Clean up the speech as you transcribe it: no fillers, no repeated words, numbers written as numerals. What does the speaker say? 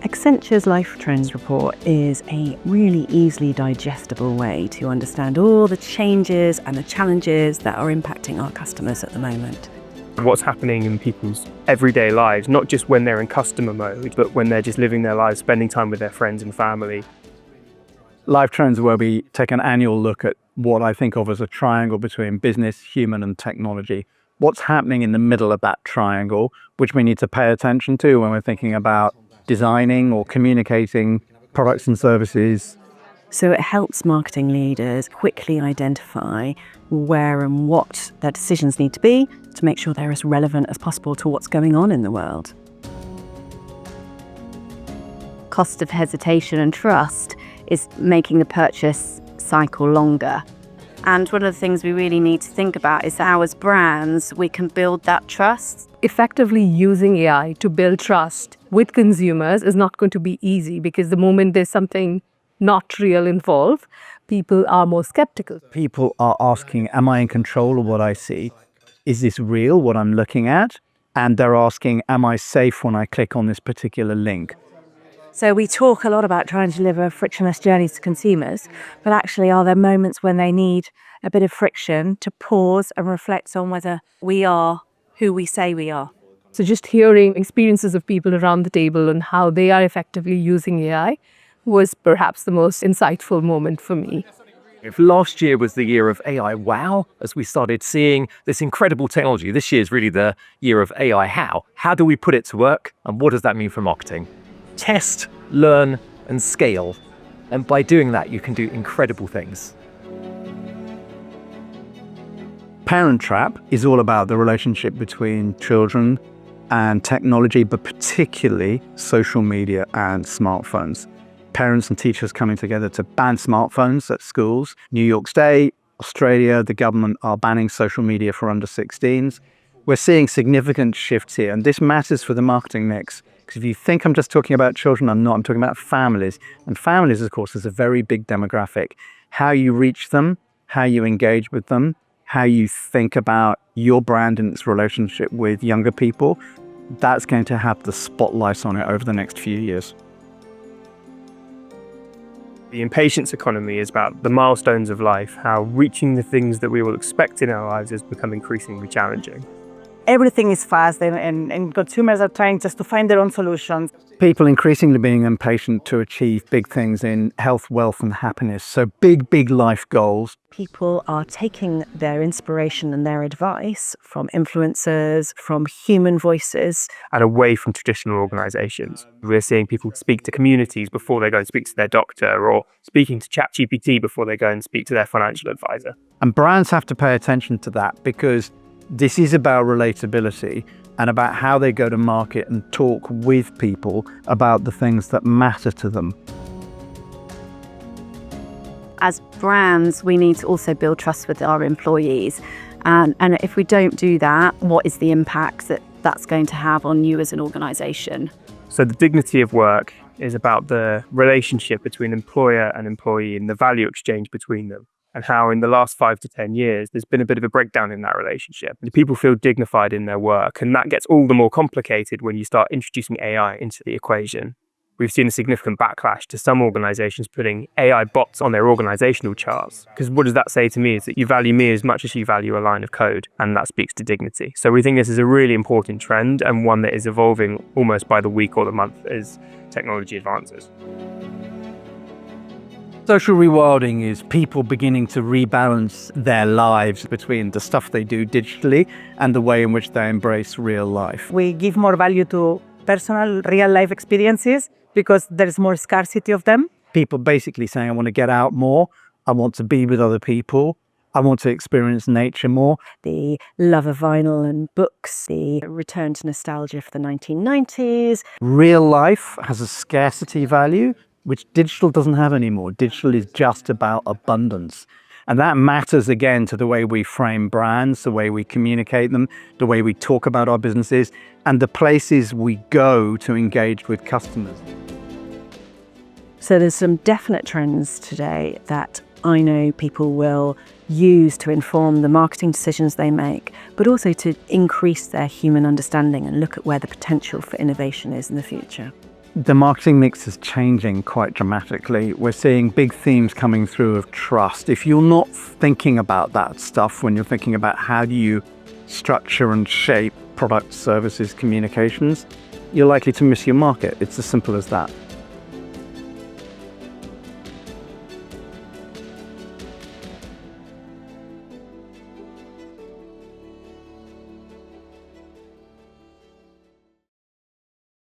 Accenture's Life Trends report is a really easily digestible way to understand all the changes and the challenges that are impacting our customers at the moment. What's happening in people's everyday lives, not just when they're in customer mode, but when they're just living their lives, spending time with their friends and family. Life Trends, where we take an annual look at what I think of as a triangle between business, human and technology. What's happening in the middle of that triangle, which we need to pay attention to when we're thinking about designing or communicating products and services. So it helps marketing leaders quickly identify where and what their decisions need to be to make sure they're as relevant as possible to what's going on in the world. Cost of hesitation and trust is making the purchase cycle longer. And one of the things we really need to think about is how, as brands, we can build that trust. Effectively using AI to build trust with consumers is not going to be easy, because the moment there's something not real involved, people are more skeptical. People are asking, am I in control of what I see? Is this real, what I'm looking at? And they're asking, am I safe when I click on this particular link? So we talk a lot about trying to deliver frictionless journeys to consumers, but actually are there moments when they need a bit of friction to pause and reflect on whether we are who we say we are? So just hearing experiences of people around the table and how they are effectively using AI was perhaps the most insightful moment for me. If last year was the year of AI wow, as we started seeing this incredible technology, this year is really the year of AI how. How do we put it to work, and what does that mean for marketing? Test, learn, and scale. And by doing that, you can do incredible things. Parent Trap is all about the relationship between children and technology, but particularly social media and smartphones. Parents and teachers coming together to ban smartphones at schools. New York State, Australia, the government are banning social media for under 16s. We're seeing significant shifts here, and this matters for the marketing mix. Because if you think I'm just talking about children, I'm not. I'm talking about families. And families, of course, is a very big demographic. How you reach them, how you engage with them, how you think about your brand and its relationship with younger people, that's going to have the spotlight on it over the next few years. The impatience economy is about the milestones of life, how reaching the things that we will expect in our lives has become increasingly challenging. Everything is fast and consumers are trying just to find their own solutions. People increasingly being impatient to achieve big things in health, wealth and happiness. So big life goals. People are taking their inspiration and their advice from influencers, from human voices. And away from traditional organisations. We're seeing people speak to communities before they go and speak to their doctor, or speaking to ChatGPT before they go and speak to their financial advisor. And brands have to pay attention to that, because this is about relatability and about how they go to market and talk with people about the things that matter to them. As brands, we need to also build trust with our employees. And if we don't do that, what is the impact that that's going to have on you as an organisation? So the dignity of work is about the relationship between employer and employee and the value exchange between them. And how in the last 5 to 10 years, there's been a bit of a breakdown in that relationship. People feel dignified in their work, and that gets all the more complicated when you start introducing AI into the equation. We've seen a significant backlash to some organisations putting AI bots on their organisational charts. Because what does that say to me is that you value me as much as you value a line of code, and that speaks to dignity. So we think this is a really important trend, and one that is evolving almost by the week or the month as technology advances. Social rewilding is people beginning to rebalance their lives between the stuff they do digitally and the way in which they embrace real life. We give more value to personal, real-life experiences because there is more scarcity of them. People basically saying, I want to get out more, I want to be with other people, I want to experience nature more. The love of vinyl and books, the return to nostalgia for the 1990s. Real life has a scarcity value, which digital doesn't have anymore. Digital is just about abundance. And that matters again to the way we frame brands, the way we communicate them, the way we talk about our businesses, and the places we go to engage with customers. So there's some definite trends today that I know people will use to inform the marketing decisions they make, but also to increase their human understanding and look at where the potential for innovation is in the future. The marketing mix is changing quite dramatically. We're seeing big themes coming through of trust. If you're not thinking about that stuff when you're thinking about how do you structure and shape product, services, communications, you're likely to miss your market. It's as simple as that.